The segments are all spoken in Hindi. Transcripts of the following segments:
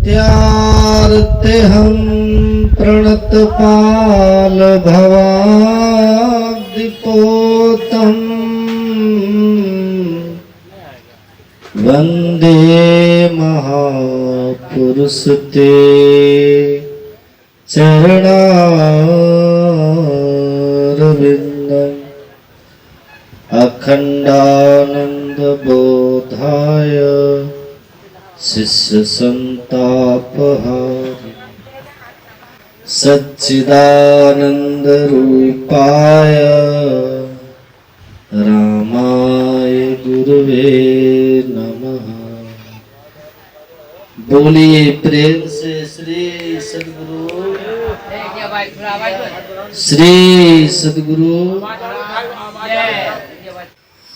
प्रत्यार्ते हम प्रणतपाल भवाब्धिपोतम वंदे महापुरुष ते चरणारविंदम अखंडानंद बोधाय शिष्य संतापहारि सच्चिदानंद रूपाय रामाय गुरुवे नमः। बोलिए प्रेम से श्री सद्गुरु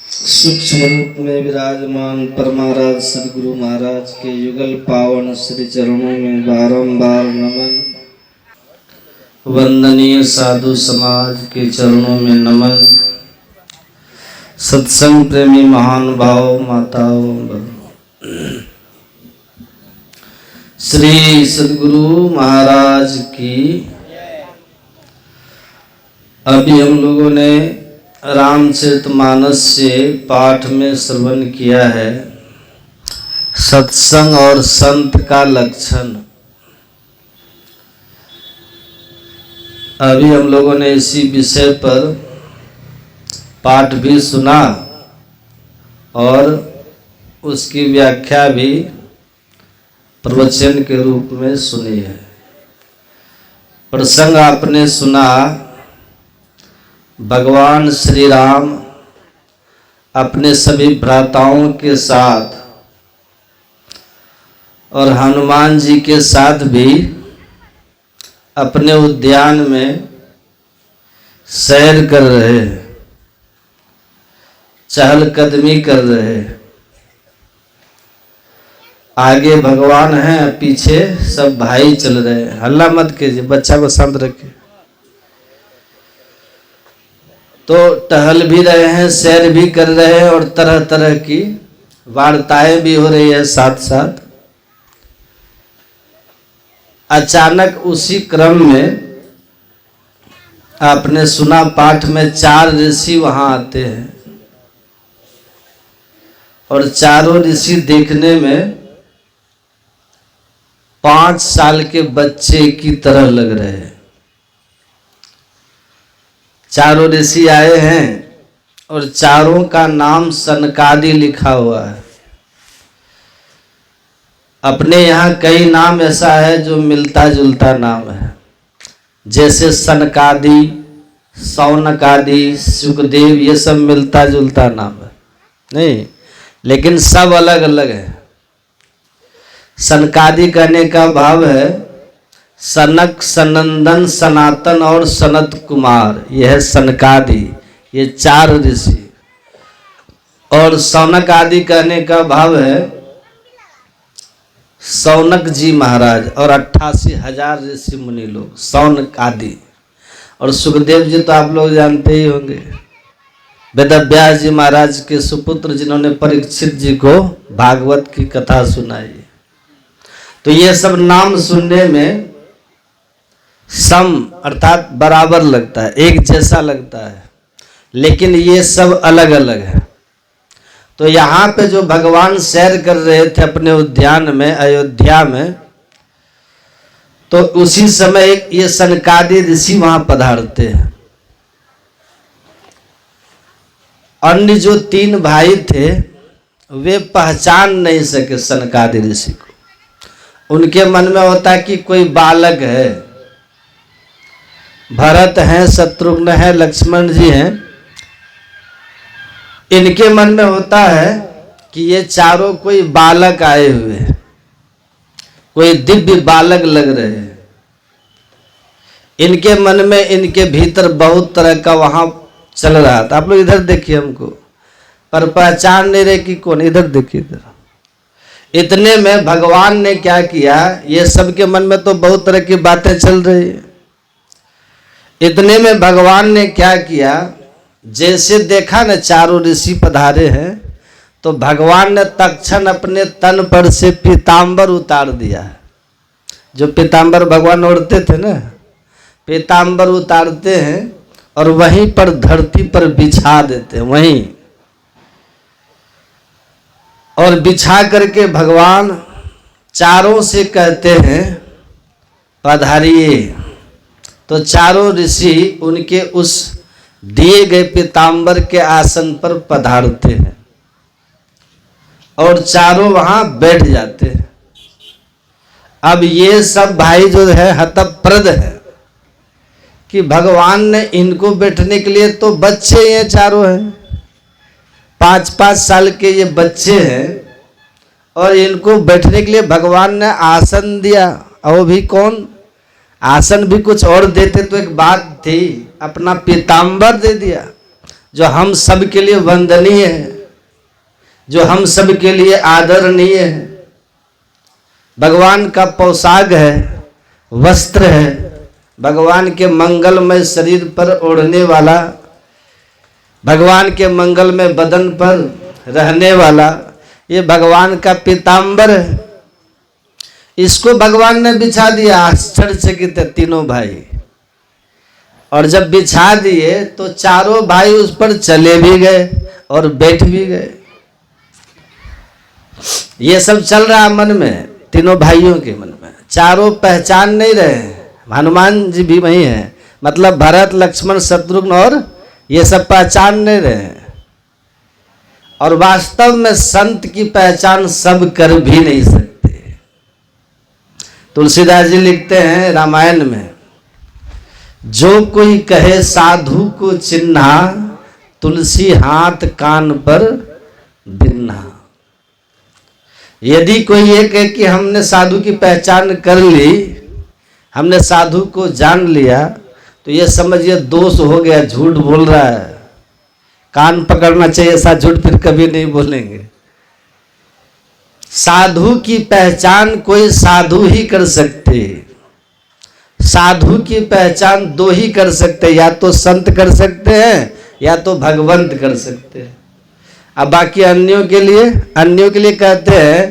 सूक्ष्म रूप में विराजमान परमाराज सद्गुरु महाराज के युगल पावन श्री चरणों में बारंबार नमन। वंदनीय साधु समाज के चरणों में नमन। सत्संग प्रेमी महान भाव माताओं श्री सद्गुरु महाराज की। अभी हम लोगों ने रामचरितमानस से पाठ में श्रवण किया है सत्संग और संत का लक्षण। अभी हम लोगों ने इसी विषय पर पाठ भी सुना और उसकी व्याख्या भी प्रवचन के रूप में सुनी है। प्रसंग आपने सुना, भगवान श्री राम अपने सभी भ्राताओं के साथ और हनुमान जी के साथ भी अपने उद्यान में सैर कर रहे हैं, चहलकदमी कर रहे हैं। आगे भगवान हैं, पीछे सब भाई चल रहे हैं। हल्ला मत कीजिए, बच्चा को शांत रखिए। तो टहल भी रहे हैं, सैर भी कर रहे हैं और तरह तरह की वार्ताएं भी हो रही है साथ साथ। अचानक उसी क्रम में आपने सुना पाठ में 4 ऋषि वहां आते हैं और चारों ऋषि देखने में 5 साल के बच्चे की तरह लग रहे हैं। चारों ऋषि आए हैं और चारों का नाम सनकादि लिखा हुआ है। अपने यहाँ कई नाम ऐसा है जो मिलता जुलता नाम है, जैसे सनकादि, सौनकादि, सुखदेव, ये सब मिलता जुलता नाम है नहीं, लेकिन सब अलग अलग है। सनकादि कहने का भाव है सनक, सनंदन, सनातन और सनत कुमार, यह है सनकादि, ये 4 ऋषि। और सौनक आदि कहने का भाव है सौनक जी महाराज और 88,000 ऋषि मुनि लोग, सौनक आदि। और सुखदेव जी तो आप लोग जानते ही होंगे, वेदव्यास जी महाराज के सुपुत्र, जिन्होंने परीक्षित जी को भागवत की कथा सुनाई। तो ये सब नाम सुनने में सम अर्थात बराबर लगता है, एक जैसा लगता है, लेकिन ये सब अलग अलग है। तो यहाँ पे जो भगवान सैर कर रहे थे अपने उद्यान में अयोध्या में, तो उसी समय एक ये सनकादि ऋषि वहां पधारते हैं। अन्य जो 3 भाई थे वे पहचान नहीं सके सनकादि ऋषि को। उनके मन में होता कि कोई बालक है, भरत हैं, शत्रुघ्न है, लक्ष्मण जी हैं। इनके मन में होता है कि ये चारों कोई बालक आए हुए हैं, कोई दिव्य बालक लग रहे हैं। इनके मन में, इनके भीतर बहुत तरह का वहां चल रहा था। आप लोग इधर देखिए हमको, पर पहचान नहीं रहे कि कौन। इधर देखिए, इधर। इतने में भगवान ने क्या किया, ये सबके मन में तो बहुत तरह की बातें चल रही है। इतने में भगवान ने क्या किया, जैसे देखा न चारों ऋषि पधारे हैं, तो भगवान ने तत्क्षण अपने तन पर से पीतांबर उतार दिया है। जो पीताम्बर भगवान ओढ़ते थे ना, पीताम्बर उतारते हैं और वहीं पर धरती पर बिछा देते हैं वहीं, और बिछा करके भगवान चारों से कहते हैं पधारिए। तो चारों ऋषि उनके उस दिए गए पीताम्बर के आसन पर पधारते हैं और चारों वहां बैठ जाते हैं। अब ये सब भाई जो है हतप्रद है कि भगवान ने इनको बैठने के लिए, तो बच्चे ये चारों हैं, 5-5 साल के ये बच्चे हैं, और इनको बैठने के लिए भगवान ने आसन दिया। और वो भी कौन, आसन भी कुछ और देते तो एक बात थी, अपना पीताम्बर दे दिया जो हम सब के लिए वंदनीय है, जो हम सब के लिए आदरणीय है। भगवान का पोशाक है, वस्त्र है, भगवान के मंगलमय शरीर पर ओढ़ने वाला, भगवान के मंगलमय बदन पर रहने वाला, ये भगवान का पीताम्बर है। इसको भगवान ने बिछा दिया। आश्चर्यचकित है तीनों भाई। और जब बिछा दिए तो चारों भाई उस पर चले भी गए और बैठ भी गए। ये सब चल रहा है मन में, तीनों भाइयों के मन में। चारों पहचान नहीं रहे, हनुमान जी भी वही हैं, मतलब भरत लक्ष्मण शत्रुघ्न, और ये सब पहचान नहीं रहे। और वास्तव में संत की पहचान सब कर भी नहीं सकते। तुलसीदास जी लिखते हैं रामायण में, जो कोई कहे साधु को चिन्हा, तुलसी हाथ कान पर बिन्हा। यदि कोई ये कहे कि हमने साधु की पहचान कर ली, हमने साधु को जान लिया, तो ये समझिए दोष हो गया, झूठ बोल रहा है। कान पकड़ना चाहिए, ऐसा झूठ फिर कभी नहीं बोलेंगे। साधु की पहचान कोई साधु ही कर सकते। साधु की पहचान दो ही कर सकते, या तो संत कर सकते हैं या तो भगवंत कर सकते हैं। अब बाकी अन्यों के लिए कहते हैं,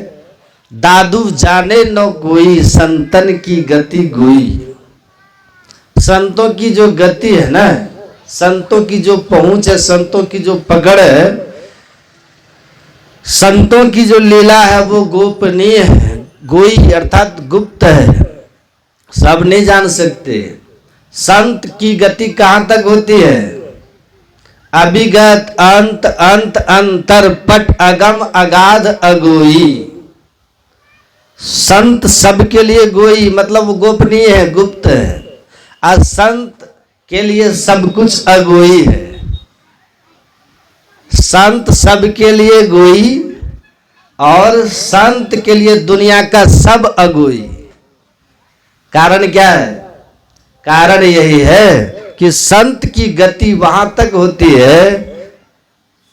दादू जाने न कोई संतन की गति गोई। संतों की जो गति है ना, संतों की जो पहुंच है, संतों की जो पकड़ है, संतों की जो लीला है वो गोपनीय है, गोई अर्थात गुप्त है, सब नहीं जान सकते। संत की गति कहां तक होती है? अभिगत अंत अंत अंतर पट अगम अगाध अगोई। संत सबके लिए गोई, मतलब वो गोपनीय है, गुप्त है। असंत के लिए सब कुछ अगोई है। संत सबके लिए गोई और संत के लिए दुनिया का सब अगोई। कारण क्या है? कारण यही है कि संत की गति वहां तक होती है,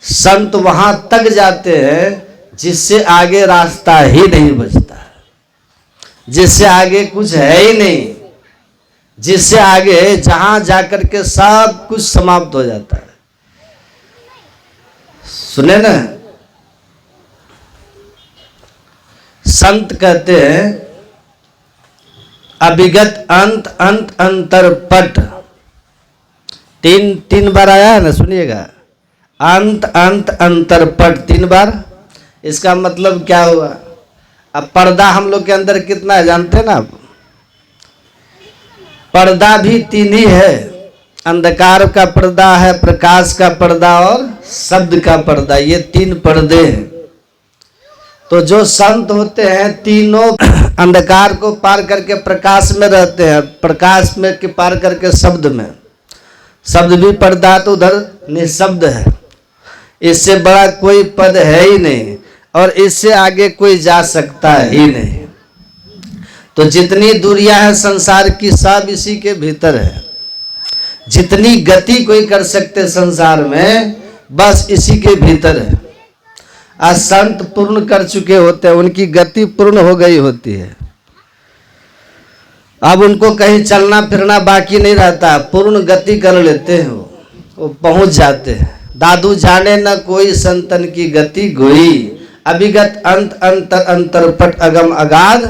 संत वहां तक जाते हैं जिससे आगे रास्ता ही नहीं बचता, जिससे आगे कुछ है ही नहीं, जिससे आगे जहां जाकर के सब कुछ समाप्त हो जाता है। सुने ना, संत कहते हैं अभिगत अंत अंत अंतर पट। तीन बार आया है ना, सुनिएगा, अंत अंत अंतर पट 3 बार। इसका मतलब क्या हुआ? अब पर्दा हम लोग के अंदर कितना है जानते हैं ना आप? पर्दा भी 3 ही है, अंधकार का पर्दा है, प्रकाश का पर्दा और शब्द का पर्दा। ये 3 पर्दे हैं। तो जो संत होते हैं तीनों अंधकार को पार करके प्रकाश में रहते हैं, प्रकाश में के पार करके शब्द में। शब्द भी पर्दा, तो उधर निशब्द है। इससे बड़ा कोई पद है ही नहीं और इससे आगे कोई जा सकता ही नहीं। तो जितनी दूरियां हैं संसार की, सब इसी के भीतर है। जितनी गति कोई कर सकते संसार में, बस इसी के भीतर है। आज संत पूर्ण कर चुके होते हैं, उनकी गति पूर्ण हो गई होती है। अब उनको कहीं चलना फिरना बाकी नहीं रहता, पूर्ण गति कर लेते हैं, वो पहुंच जाते हैं। दादू जाने न कोई संतन की गति गोई, अभिगत अंत अंतर अंतर पट अगम अगाध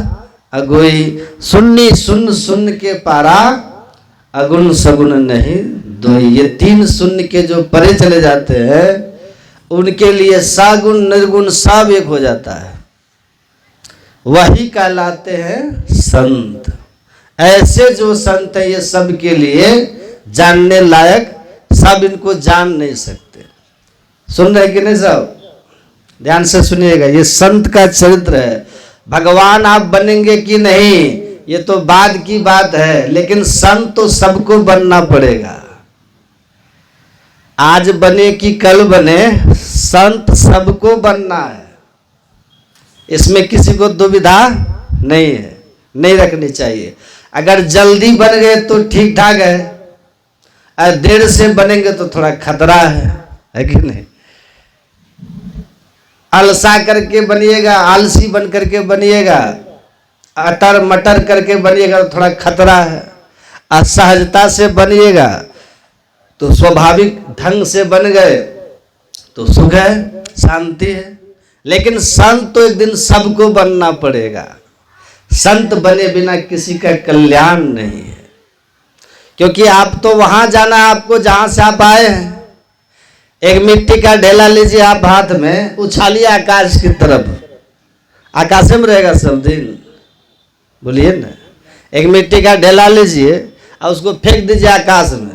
अगुई सुन्नी सुन सुन के पारा अगुण सगुण नहीं दो। ये 3 शून्य के जो परे चले जाते हैं उनके लिए सागुण निर्गुण सब एक हो जाता है, वही कहलाते हैं संत। ऐसे जो संत है ये सब के लिए जानने लायक, सब इनको जान नहीं सकते। सुन रहे कि नहीं सब? ध्यान से सुनिएगा, ये संत का चरित्र है। भगवान आप बनेंगे कि नहीं ये तो बाद की बात है, लेकिन संत तो सबको बनना पड़ेगा। आज बने कि कल बने, संत सबको बनना है। इसमें किसी को दुविधा नहीं है, नहीं रखनी चाहिए। अगर जल्दी बन गए तो ठीक ठाक है, और देर से बनेंगे तो थोड़ा खतरा है कि नहीं? अलसा करके बनिएगा, आलसी बन करके बनिएगा, अटर मटर करके बनिएगा तो थोड़ा खतरा है। असहजता से बनिएगा तो स्वाभाविक ढंग से बन गए तो सुख है, शांति है। लेकिन संत तो एक दिन सबको बनना पड़ेगा। संत बने बिना किसी का कल्याण नहीं है, क्योंकि आप तो वहां जाना है आपको जहां से आप आए हैं। एक मिट्टी का ढेला लीजिए आप हाथ में, उछालिए आकाश की तरफ, आकाश में रहेगा सब दिन। बोलिए ना, एक मिट्टी का ढेला लीजिए और उसको फेंक दीजिए आकाश में।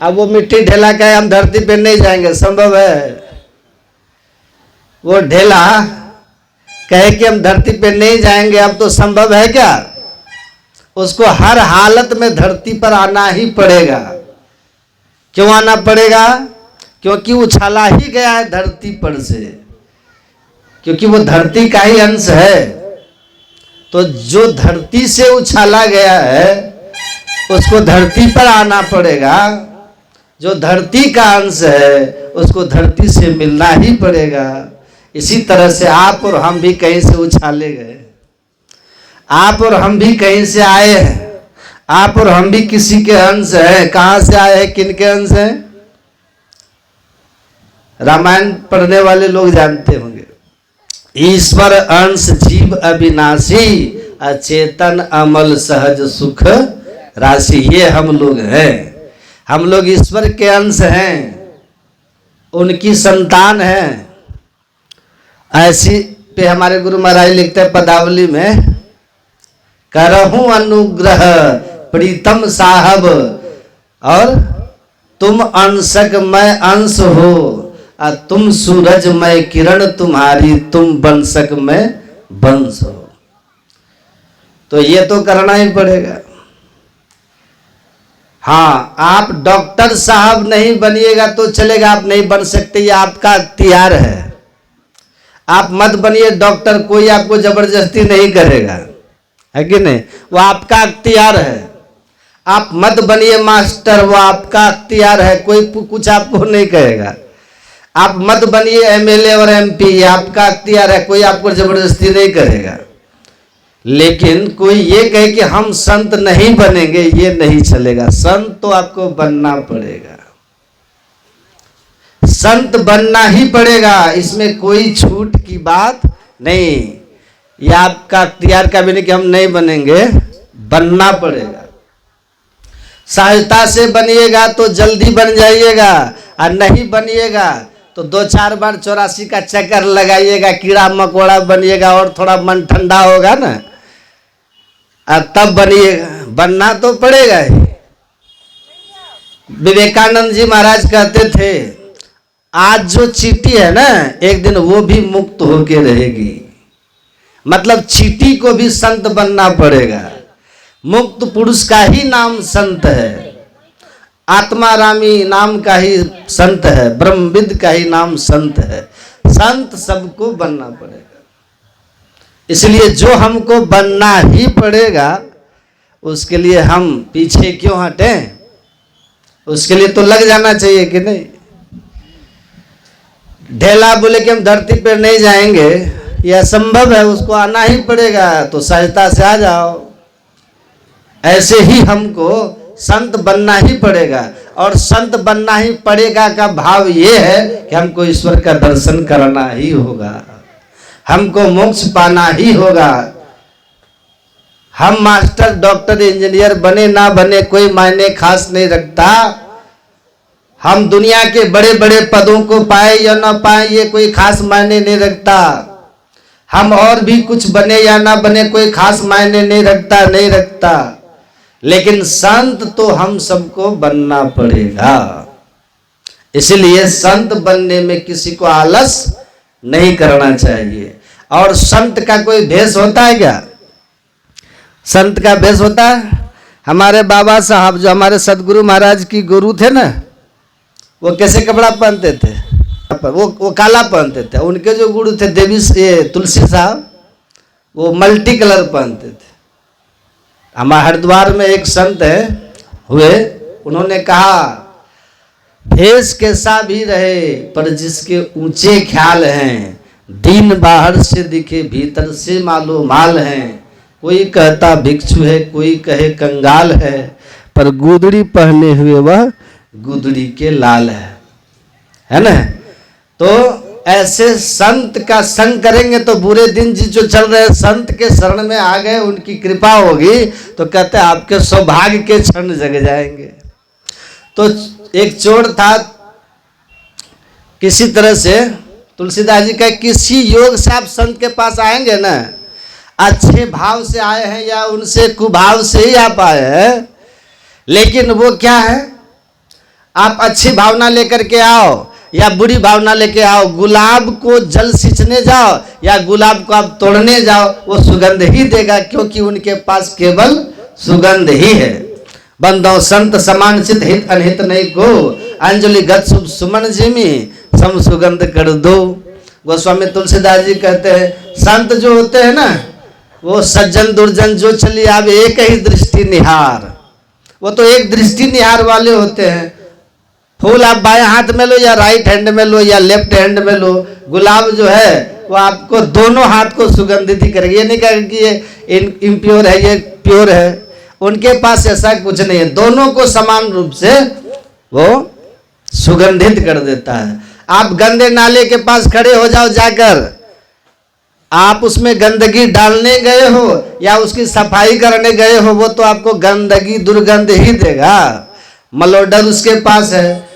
अब वो मिट्टी ढेला का हम धरती पे नहीं जाएंगे, संभव है? वो ढेला कहे कि हम धरती पे नहीं जाएंगे, अब तो संभव है क्या? उसको हर हालत में धरती पर आना ही पड़ेगा। क्यों आना पड़ेगा? क्योंकि उछाला ही गया है धरती पर से, क्योंकि वो धरती का ही अंश है। तो जो धरती से उछाला गया है उसको धरती पर आना पड़ेगा। जो धरती का अंश है उसको धरती से मिलना ही पड़ेगा। इसी तरह से आप और हम भी कहीं से उछाले गए, आप और हम भी कहीं से आए हैं, आप और हम भी किसी के अंश हैं। कहां से आए हैं, किन के अंश हैं? रामायण पढ़ने वाले लोग जानते होंगे, ईश्वर अंश जीव अविनाशी, अचेतन अमल सहज सुख राशि। ये हम लोग हैं, हम लोग ईश्वर के अंश हैं, उनकी संतान हैं। ऐसी पे हमारे गुरु महाराज लिखते हैं पदावली में, करहूं अनुग्रह प्रीतम साहब, और तुम अंशक मैं अंश हो, और तुम सूरज मैं किरण तुम्हारी, तुम वंशक मैं वंश हो। तो ये तो करना ही पड़ेगा। हाँ, आप डॉक्टर साहब नहीं बनिएगा तो चलेगा, आप नहीं बन सकते, ये आपका इख्तियार है। आप मत बनिए डॉक्टर, कोई आपको जबरदस्ती नहीं करेगा, है कि नहीं? वो आपका इख्तियार है। आप मत बनिए मास्टर, वो आपका इख्तियार है, कोई कुछ आपको नहीं कहेगा। आप मत बनिए एमएलए और एमपी, ये आपका इख्तियार है, कोई आपको जबरदस्ती नहीं करेगा। लेकिन कोई ये कहे कि हम संत नहीं बनेंगे, ये नहीं चलेगा। संत तो आपको बनना पड़ेगा, संत बनना ही पड़ेगा, इसमें कोई छूट की बात नहीं। ये आपका इख्तियार का भी नहीं कि हम नहीं बनेंगे, बनना पड़ेगा। सहजता से बनिएगा तो जल्दी बन जाइएगा, और नहीं बनिएगा तो 2-4 बार 84 का चक्कर लगाइएगा, कीड़ा मकोड़ा बनिएगा और थोड़ा मन ठंडा होगा ना, और तब बनिएगा। बनना तो पड़ेगा ही। विवेकानंद जी महाराज कहते थे, आज जो चींटी है ना, एक दिन वो भी मुक्त होके रहेगी। मतलब चींटी को भी संत बनना पड़ेगा। मुक्त पुरुष का ही नाम संत है, आत्मारामी नाम का ही संत है, ब्रह्मविद का ही नाम संत है। संत सबको बनना पड़ेगा। इसलिए जो हमको बनना ही पड़ेगा, उसके लिए हम पीछे क्यों हटें? उसके लिए तो लग जाना चाहिए कि नहीं? ढेला बोले कि हम धरती पर नहीं जाएंगे, यह असंभव है, उसको आना ही पड़ेगा। तो सहजता से आ जाओ। ऐसे ही हमको संत बनना ही पड़ेगा, और संत बनना ही पड़ेगा का भाव ये है कि हमको ईश्वर का दर्शन करना ही होगा, हमको मोक्ष पाना ही होगा। हम मास्टर डॉक्टर इंजीनियर बने ना बने कोई मायने खास नहीं रखता। हम दुनिया के बड़े बड़े पदों को पाए या ना पाए ये कोई खास मायने नहीं रखता। हम और भी कुछ बने या ना बने कोई खास मायने नहीं रखता। लेकिन संत तो हम सबको बनना पड़ेगा। इसलिए संत बनने में किसी को आलस नहीं करना चाहिए। और संत का कोई भेष होता है क्या? संत का भेष होता है? हमारे बाबा साहब जो हमारे सदगुरु महाराज की गुरु थे ना, वो कैसे कपड़ा पहनते थे? वो काला पहनते थे। उनके जो गुरु थे देवी तुलसी साहब, वो मल्टी कलर पहनते थे। हमारे हरिद्वार में एक संत है हुए, उन्होंने कहा भेष कैसा भी रहे पर जिसके ऊंचे ख्याल हैं, दीन बाहर से दिखे भीतर से मालो माल हैं। कोई कहता भिक्षु है, कोई कहे कंगाल है, पर गुदड़ी पहने हुए वह गुदड़ी के लाल है ना। तो ऐसे संत का संग करेंगे तो बुरे दिन जो चल रहे संत के शरण में आ गए, उनकी कृपा होगी तो कहते हैं आपके सौभाग्य के क्षण जग जाएंगे। तो एक चोर था, किसी तरह से तुलसीदास जी का किसी योग से आप संत के पास आएंगे ना, अच्छे भाव से आए हैं या उनसे कुभाव से ही आप आए हैं, लेकिन वो क्या है, आप अच्छी भावना लेकर के आओ या बुरी भावना लेके आओ, गुलाब को जल सींचने जाओ या गुलाब को आप तोड़ने जाओ, वो सुगंध ही देगा, क्योंकि उनके पास केवल सुगंध ही है। बंदो संत समान चित हित अनहित नहीं को, अंजलि गत शुभ सुमन जिमी सम सुगंध कर दो। गोस्वामी तुलसीदास जी कहते हैं संत जो होते हैं ना, वो सज्जन दुर्जन जो चली आवे एक ही दृष्टि निहार, वो तो एक दृष्टि निहार वाले होते हैं। फूल आप बाएं हाथ में लो या राइट हैंड में लो या लेफ्ट हैंड में लो, गुलाब जो है वो आपको दोनों हाथ को सुगंधित ही करेगी। ये नहीं कहेगा कि ये इम्प्योर है ये प्योर है, उनके पास ऐसा कुछ नहीं है, दोनों को समान रूप से वो सुगंधित कर देता है। आप गंदे नाले के पास खड़े हो जाओ जाकर, आप उसमें गंदगी डालने गए हो या उसकी सफाई करने गए हो, वो तो आपको गंदगी दुर्गंध ही देगा। मलोडर उसके पास है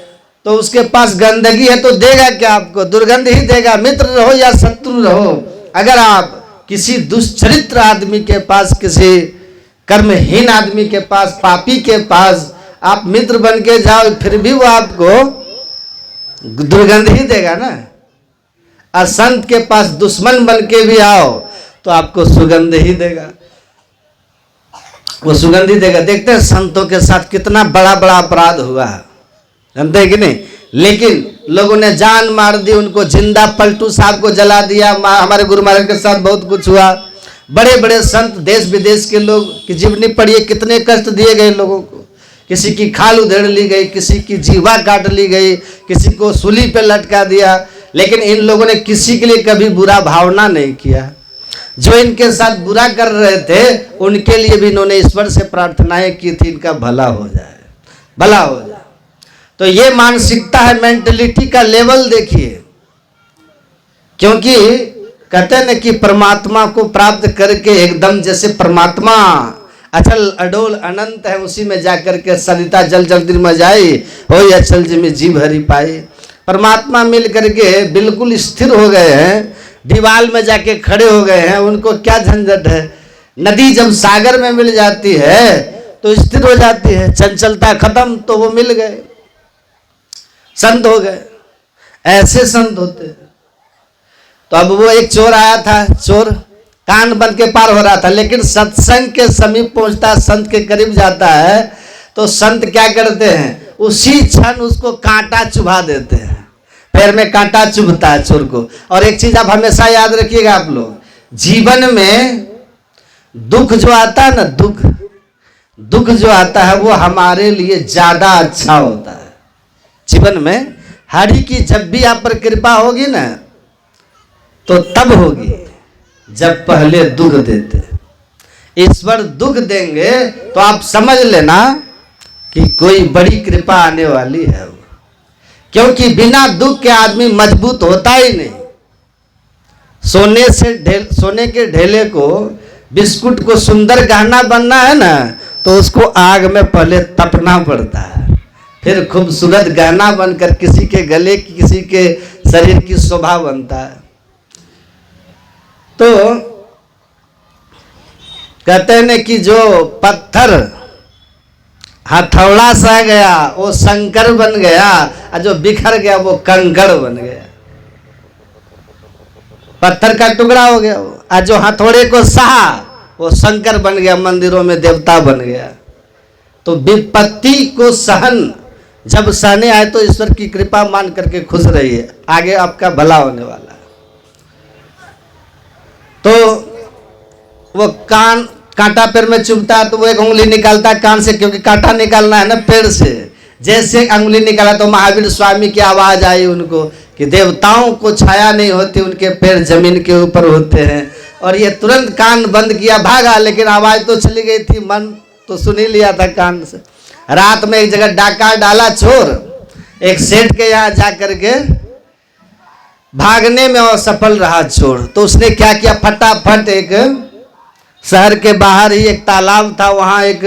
तो उसके पास गंदगी है तो देगा क्या आपको, दुर्गंध ही देगा। मित्र रहो या शत्रु रहो, अगर आप किसी दुष्चरित्र आदमी के पास, किसी कर्महीन आदमी के पास, पापी के पास आप मित्र बन के जाओ, फिर भी वो आपको दुर्गंध ही देगा ना। और संत के पास दुश्मन बन के भी आओ तो आपको सुगंध ही देगा, वो सुगंध ही देगा। देखते हैं संतों के साथ कितना बड़ा बड़ा अपराध हुआ है, जानते हैं कि नहीं? लेकिन लोगों ने जान मार दी, उनको जिंदा पलटू साहब को जला दिया। हमारे गुरु महाराज के साथ बहुत कुछ हुआ। बड़े बड़े संत देश विदेश के लोग की जीवनी पढ़िए, कितने कष्ट दिए गए लोगों को। किसी की खाल उधेड़ ली गई, किसी की जीवा काट ली गई, किसी को सूली पे लटका दिया, लेकिन इन लोगों ने किसी के लिए कभी बुरा भावना नहीं किया। जो इनके साथ बुरा कर रहे थे उनके लिए भी इन्होंने ईश्वर से प्रार्थनाएं की थी, इनका भला हो जाए, भला हो जाए। तो ये मानसिकता है, मेंटलिटी का लेवल देखिए। क्योंकि कहते हैं ना कि परमात्मा को प्राप्त करके एकदम जैसे परमात्मा अचल अडोल अनंत है, उसी में जाकर के सरिता जल जल दिन में जाए हो या अचल जी में जीव हरि पाए। परमात्मा मिल करके बिल्कुल स्थिर हो गए हैं, दीवाल में जाके खड़े हो गए हैं, उनको क्या झंझट है। नदी जब सागर में मिल जाती है तो स्थिर हो जाती है, चंचलता खत्म, तो वो मिल गए, संत हो गए। ऐसे संत होते। तो अब वो एक चोर आया था, चोर कान बन के पार हो रहा था, लेकिन सत्संग के समीप पहुंचता है, संत के करीब जाता है, तो संत क्या करते हैं, उसी क्षण उसको कांटा चुभा देते हैं, पैर में कांटा चुभता है चोर को। और एक चीज आप हमेशा याद रखिएगा आप लोग, जीवन में दुख जो आता है ना, दुख जो आता है वो हमारे लिए ज्यादा अच्छा होता है। जीवन में हरि की जब भी आप पर कृपा होगी ना, तो तब होगी जब पहले दुख देते। ईश्वर दुख देंगे तो आप समझ लेना कि कोई बड़ी कृपा आने वाली है। क्योंकि बिना दुख के आदमी मजबूत होता ही नहीं। सोने के ढेले को बिस्कुट को सुंदर गहना बनना है ना, तो उसको आग में पहले तपना पड़ता है, फिर खूबसूरत गहना बनकर किसी के गले की, किसी के शरीर की शोभा बनता है। तो कहते हैं ना कि जो पत्थर हथौड़ा सा गया वो शंकर बन गया, और जो बिखर गया वो कंकड़ बन गया, पत्थर का टुकड़ा हो गया। और जो हथौड़े को सहा वो शंकर बन गया, मंदिरों में देवता बन गया। तो विपत्ति को सहन जब सहने आए तो ईश्वर की कृपा मान करके खुश रहिए, आगे आपका भला होने वाला है। तो वो कांटा पैर में चुभता है तो वो एक उंगली निकालता है कान से, क्योंकि कांटा निकालना है ना पेड़ से। जैसे उंगली निकाला तो महावीर स्वामी की आवाज आई उनको कि देवताओं को छाया नहीं होती, उनके पैर जमीन के ऊपर होते हैं। और ये तुरंत कान बंद किया, भागा, लेकिन आवाज तो चली गई थी, मन तो सुन ही लिया था कान से। रात में एक जगह डाका डाला चोर, एक सेठ के यहाँ जा करके भागने में असफल रहा चोर। तो उसने क्या किया, फटाफट एक शहर के बाहर ही एक तालाब था, वहां एक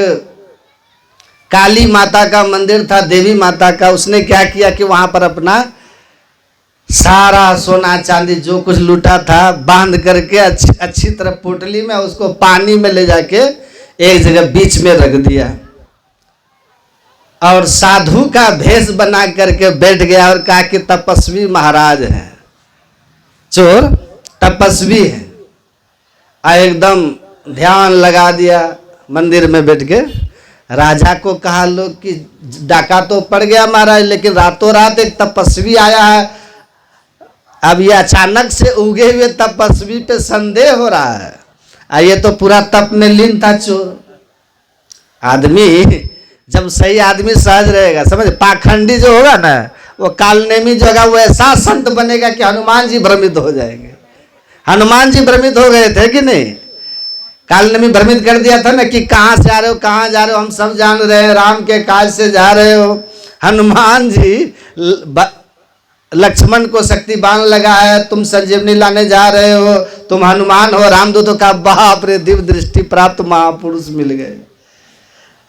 काली माता का मंदिर था, देवी माता का। उसने क्या किया कि वहां पर अपना सारा सोना चांदी जो कुछ लूटा था बांध करके अच्छी तरह पोटली में उसको पानी में ले जाके एक जगह बीच में रख दिया, और साधु का भेष बना करके बैठ गया और कहा कि तपस्वी महाराज हैं। चोर तपस्वी है, एकदम ध्यान लगा दिया मंदिर में बैठ के। राजा को कहा लोग कि डाका तो पड़ गया महाराज, लेकिन रातों रात एक तपस्वी आया है, अब ये अचानक से उगे हुए तपस्वी पे संदेह हो रहा है। ये तो पूरा तप में लीन था चोर। आदमी जब सही आदमी सहज रहेगा, समझ, पाखंडी जो होगा ना वो कालनेमी जो होगा वो ऐसा संत बनेगा कि हनुमान जी भ्रमित हो जाएंगे। हनुमान जी भ्रमित हो गए थे कि नहीं? कालनेमी भ्रमित कर दिया था ना कि कहाँ से आ रहे हो, कहाँ जा रहे हो, हम सब जान रहे हैं, राम के काज से जा रहे हो। हनुमान जी लक्ष्मण को शक्ति बाण लगा है, तुम संजीवनी लाने जा रहे हो, तुम हनुमान हो। रामदूतों का बाप रे, दिव्य दृष्टि प्राप्त महापुरुष मिल गए।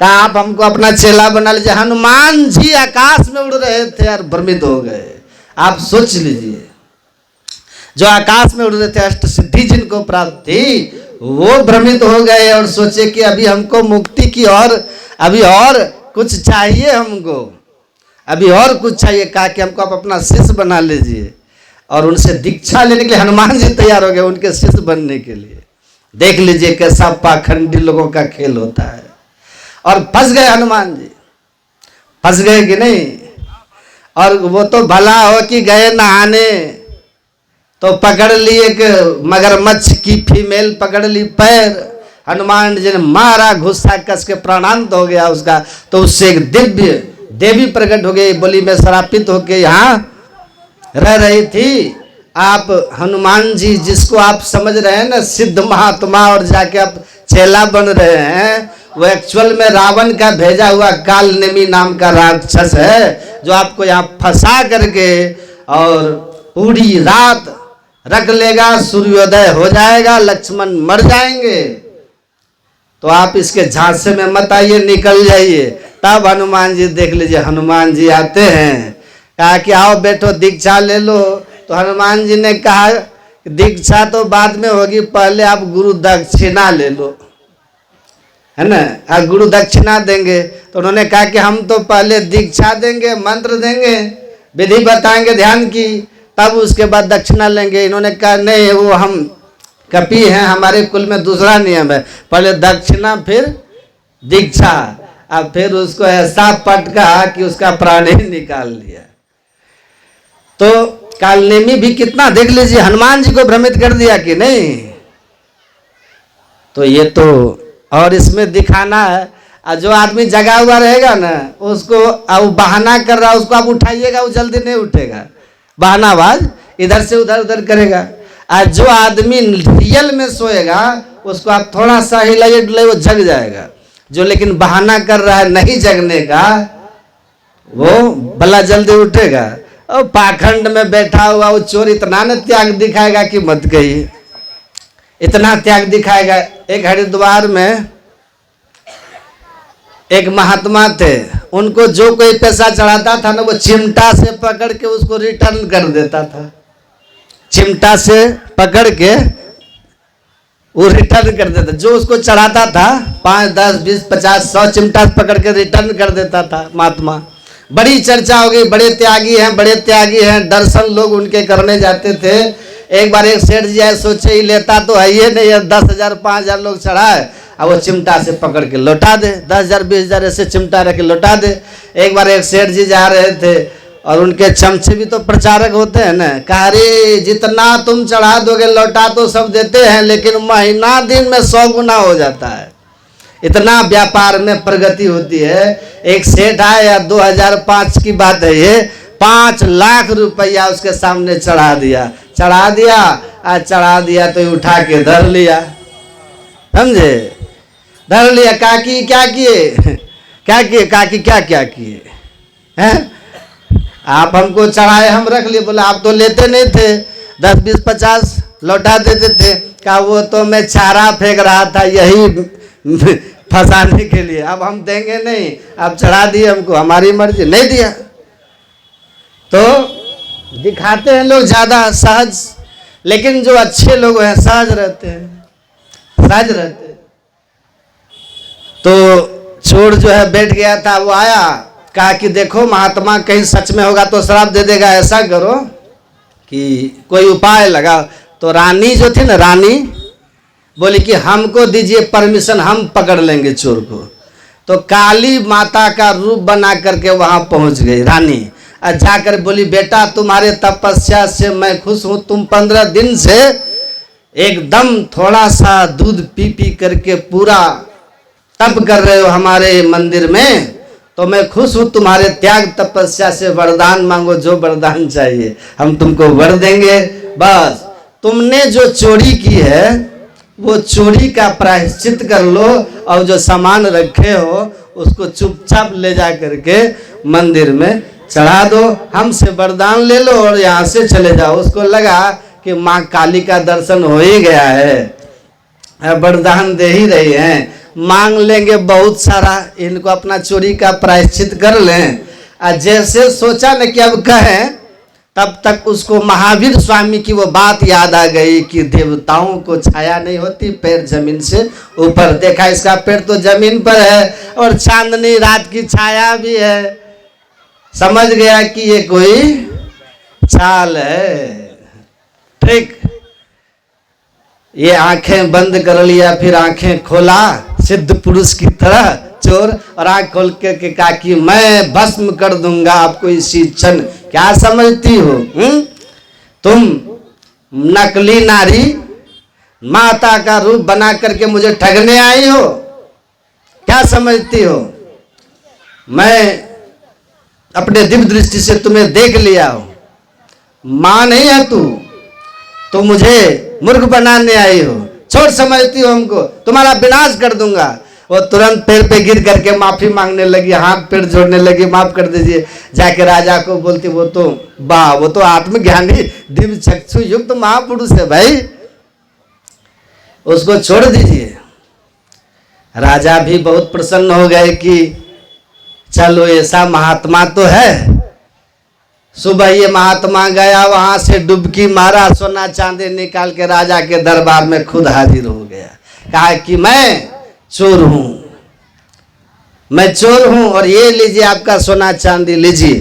कहा आप हमको अपना चेला बना लीजिए। हनुमान जी आकाश में उड़ रहे थे और भ्रमित हो गए। आप सोच लीजिए, जो आकाश में उड़ रहे थे, अष्ट सिद्धि जिनको प्राप्त थी, वो भ्रमित हो गए और सोचे कि अभी हमको मुक्ति की और अभी और कुछ चाहिए, हमको अभी और कुछ चाहिए। कहा कि हमको आप अपना शिष्य बना लीजिए, और उनसे दीक्षा लेने के लिए हनुमान जी तैयार हो गए उनके शिष्य बनने के लिए। देख लीजिए कैसा पाखंडी लोगों का खेल होता है। और फंस गए हनुमान जी, फंस गए कि नहीं? और वो तो भला हो कि गए नहाने तो पकड़ ली एक मगरमच्छ की फीमेल, पकड़ ली पैर। हनुमान जी ने मारा, गुस्सा कस के प्राणांत हो गया उसका। तो उससे एक दिव्य देवी प्रकट हो गई, बोली मैं श्रापित होके यहाँ रह रही थी। आप हनुमान जी जिसको आप समझ रहे हैं ना सिद्ध महात्मा, और जाके आप चेला बन रहे हैं, वो एक्चुअल में रावण का भेजा हुआ कालनेमी नाम का राक्षस है, जो आपको यहाँ फंसा करके और पूरी रात रख लेगा। सूर्योदय हो जाएगा, लक्ष्मण मर जाएंगे। तो आप इसके झांसे में मत आइए, निकल जाइए। तब हनुमान जी देख लीजिए, हनुमान जी आते हैं, कहा कि आओ बैठो दीक्षा ले लो। तो हनुमान जी ने कहा दीक्षा तो बाद में होगी, पहले आप गुरु दक्षिणा ले लो, है ना। आप गुरु दक्षिणा देंगे। तो उन्होंने कहा कि हम तो पहले दीक्षा देंगे, मंत्र देंगे, विधि बताएंगे ध्यान की, तब उसके बाद दक्षिणा लेंगे। इन्होंने कहा नहीं, वो हम कपि हैं, हमारे कुल में दूसरा नियम है, पहले दक्षिणा फिर दीक्षा। अब फिर उसको ऐसा पटका कि उसका प्राण ही निकाल लिया। तो कालनेमी भी कितना, देख लीजिए, हनुमान जी को भ्रमित कर दिया कि नहीं। तो ये तो और इसमें दिखाना है। जो आदमी जगा हुआ रहेगा ना उसको अब बहाना कर रहा है, उसको आप उठाइएगा वो जल्दी नहीं उठेगा, बहानाबाज इधर से उधर उधर करेगा। और जो आदमी रियल में सोएगा उसको आप थोड़ा सा हिलाइए डुलाइए वो जग जाएगा। जो लेकिन बहाना कर रहा है नहीं जगने का, वो भला जल्दी उठेगा। और पाखंड में बैठा हुआ वो चोर इतना न त्याग दिखाएगा कि मत कहिए। इतना त्याग दिखाएगा। एक हरिद्वार में एक महात्मा थे, उनको जो कोई पैसा चढ़ाता था ना, वो चिमटा से पकड़ के उसको रिटर्न कर देता था। चिमटा से पकड़ के वो रिटर्न कर देता, जो उसको चढ़ाता था 5, 10, 20, 50, 100 चिमटा पकड़ के रिटर्न कर देता था महात्मा। बड़ी चर्चा हो गई, बड़े त्यागी हैं, बड़े त्यागी हैं। दर्शन लोग उनके करने जाते थे। एक बार एक सेठ जी आए, सोचे ही लेता तो है ये नहीं, 10,000 5,000 लोग चढ़ाए, अब वो चिमटा से पकड़ के लौटा दे, 10,000 20,000 ऐसे चिमटा रख के लौटा दे। एक बार एक सेठ जी जा रहे थे और उनके चमचे भी तो प्रचारक होते हैं ना, कहा अरे जितना तुम चढ़ा दोगे लौटा तो सब देते हैं, लेकिन महीना दिन में 100 गुना हो जाता है। इतना व्यापार में प्रगति होती है। एक सेठ आया, 2005 की बात है ये, 5 लाख रुपया उसके सामने चढ़ा दिया। चढ़ा दिया तो उठा के धर लिया, समझे, धर लिया। काकी क्या किए, क्या किए काकी, क्या क्या किए हैं? आप हमको चढ़ाए, हम रख लिए। बोला आप तो लेते नहीं थे, 10, 20, 50 लौटा देते थे। कहा वो तो मैं चारा फेंक रहा था यही फंसाने के लिए, अब हम देंगे नहीं, आप चढ़ा दिए हमको, हमारी मर्जी, नहीं दिया। तो दिखाते हैं लोग ज़्यादा सहज, लेकिन जो अच्छे लोग हैं सहज रहते हैं, सहज रहते हैं। तो चोर जो है बैठ गया था, वो आया, कहा कि देखो महात्मा कहीं सच में होगा तो श्राप दे देगा, ऐसा करो कि कोई उपाय लगाओ। तो रानी जो थी ना, रानी बोली कि हमको दीजिए परमिशन, हम पकड़ लेंगे चोर को। तो काली माता का रूप बना करके वहां पहुंच गई रानी, और जाकर बोली बेटा तुम्हारे तपस्या से मैं खुश हूं, तुम 15 दिन से एकदम थोड़ा सा दूध पी पी करके पूरा तप कर रहे हो हमारे मंदिर में, तो मैं खुश हूं। तुम्हारे त्याग तपस्या से वरदान मांगो, जो वरदान चाहिए हम तुमको वर देंगे। बस तुमने जो चोरी की है वो चोरी का प्रायश्चित कर लो, और जो सामान रखे हो उसको चुपचाप ले जा करके मंदिर में चढ़ा दो, हमसे वरदान ले लो और यहाँ से चले जाओ। उसको लगा कि माँ काली का दर्शन हो ही गया है, वरदान दे ही रही हैं, मांग लेंगे बहुत सारा, इनको अपना चोरी का प्रायश्चित कर लें। और जैसे सोचा न कि अब कहें, तब तक उसको महावीर स्वामी की वो बात याद आ गई कि देवताओं को छाया नहीं होती, पैर जमीन से ऊपर। देखा इसका पैर तो जमीन पर है और चांदनी रात की छाया भी है। समझ गया कि ये कोई चाल है, ठीक। ये आंखें बंद कर लिया, फिर आंखें खोला सिद्ध पुरुष की तरह चोर, और आंख खोल के कहा कि मैं भस्म कर दूंगा आपको इसी क्षण। क्या समझती हो तुम नकली नारी, माता का रूप बना करके मुझे ठगने आई हो? क्या समझती हो? मैं अपने दिव्य दृष्टि से तुम्हें देख लिया हो, मां नहीं है तू मुझे मूर्ख बनाने आई हो, छोड़ समझती हो हमको, तुम्हारा विनाश कर दूंगा। वो तुरंत पैर पे गिर करके माफी मांगने लगी, हाथ पैर जोड़ने लगी, माफ कर दीजिए। जाके राजा को बोलती वो तो आत्मज्ञानी दिव्य चक्षु युक्त महापुरुष है भाई, उसको छोड़ दीजिए। राजा भी बहुत प्रसन्न हो गए कि चलो ऐसा महात्मा तो है। सुबह ये महात्मा गया, वहां से डुबकी मारा, सोना चांदी निकाल के राजा के दरबार में खुद हाजिर हो गया। कहा कि मैं चोर हूं और ये लीजिए आपका सोना चांदी लीजिए।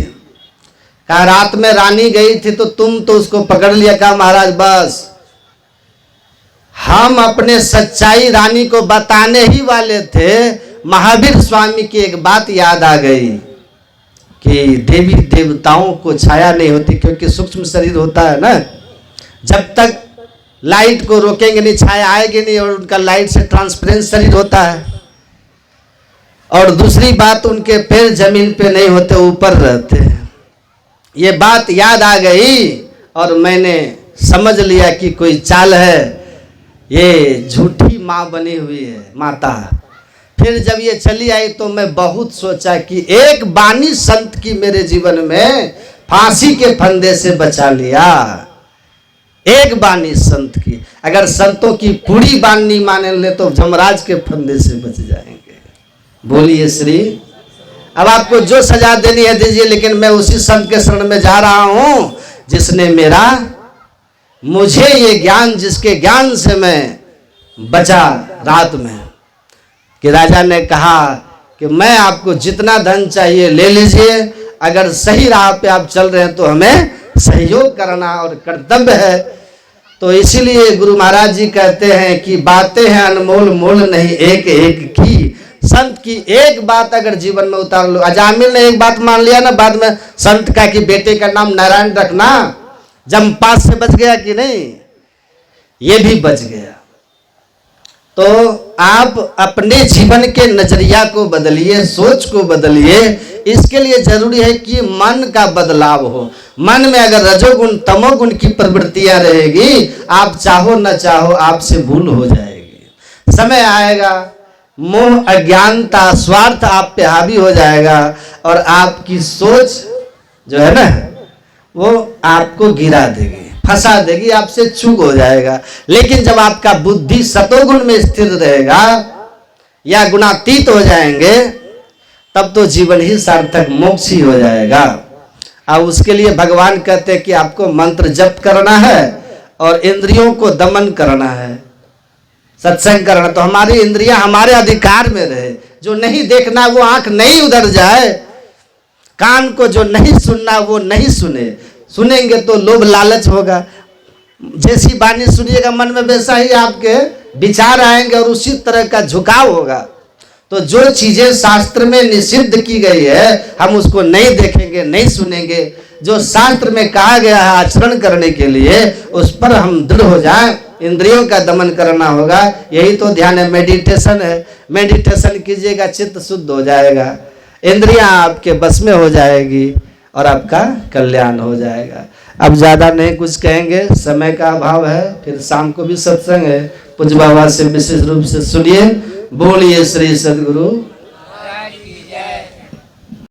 कहा रात में रानी गई थी तो तुम तो उसको पकड़ लिया। कहा महाराज बस हम अपने सच्चाई रानी को बताने ही वाले थे, महावीर स्वामी की एक बात याद आ गई कि देवी देवताओं को छाया नहीं होती, क्योंकि सूक्ष्म शरीर होता है ना, जब तक लाइट को रोकेंगे नहीं छाया आएगी नहीं, और उनका लाइट से ट्रांसपेरेंट शरीर होता है। और दूसरी बात उनके पैर जमीन पे नहीं होते, ऊपर रहते हैं। ये बात याद आ गई और मैंने समझ लिया कि कोई चाल है, ये झूठी माँ बनी हुई है माता। फिर जब ये चली आई तो मैं बहुत सोचा कि एक बानी संत की मेरे जीवन में फांसी के फंदे से बचा लिया। एक बानी संत की। अगर संतों की पूरी बानी माने ले तो जमराज के फंदे से बच जाएंगे। बोलिए श्री। अब आपको जो सजा देनी है दीजिए, लेकिन मैं उसी संत के शरण में जा रहा हूं जिसने मुझे ये ज्ञान, जिसके ज्ञान से मैं बचा रात में। कि राजा ने कहा कि मैं आपको जितना धन चाहिए ले लीजिए, अगर सही राह पे आप चल रहे हैं तो हमें सहयोग करना और कर्तव्य है। तो इसीलिए गुरु महाराज जी कहते हैं कि बातें हैं अनमोल, मोल नहीं एक एक की। संत की एक बात अगर जीवन में उतार लो। अजामिल ने एक बात मान लिया ना, बाद में संत का कि बेटे का नाम नारायण रखना, जमपास से बच गया कि नहीं? ये भी बच गया। तो आप अपने जीवन के नजरिया को बदलिए, सोच को बदलिए। इसके लिए जरूरी है कि मन का बदलाव हो। मन में अगर रजोगुण तमोगुण की प्रवृत्तियां रहेगी, आप चाहो न चाहो आपसे भूल हो जाएगी। समय आएगा, मोह अज्ञानता स्वार्थ आप पे हावी हो जाएगा और आपकी सोच जो है ना वो आपको गिरा देगी, फंसा देगी, आपसे चूक हो जाएगा। लेकिन जब आपका बुद्धि सतोगुण में स्थिर रहेगा या गुणातीत हो जाएंगे, तब तो जीवन ही सार्थक, मोक्ष ही हो जाएगा। अब उसके लिए भगवान कहते हैं कि आपको मंत्र जप करना है और इंद्रियों को दमन करना है, सत्संग करना। तो हमारी इंद्रियां हमारे अधिकार में रहे। जो नहीं देखना वो आंख नहीं उधर जाए, कान को जो नहीं सुनना वो नहीं सुने। सुनेंगे तो लोभ लालच होगा। जैसी बानी सुनिएगा मन में वैसा ही आपके विचार आएंगे और उसी तरह का झुकाव होगा। तो जो चीजें शास्त्र में निषिद्ध की गई है हम उसको नहीं देखेंगे, नहीं सुनेंगे। जो शास्त्र में कहा गया है आचरण करने के लिए, उस पर हम दृढ़ हो जाएं। इंद्रियों का दमन करना होगा। यही तो ध्यान है, मेडिटेशन है। मेडिटेशन कीजिएगा, चित्त शुद्ध हो जाएगा, इंद्रियां आपके बस में हो जाएगी और आपका कल्याण हो जाएगा। अब ज़्यादा नहीं कुछ कहेंगे, समय का अभाव है। फिर शाम को भी सत्संग है। पूज्य बाबा से विशेष रूप से सुनिए। बोलिए श्री सद्गुरु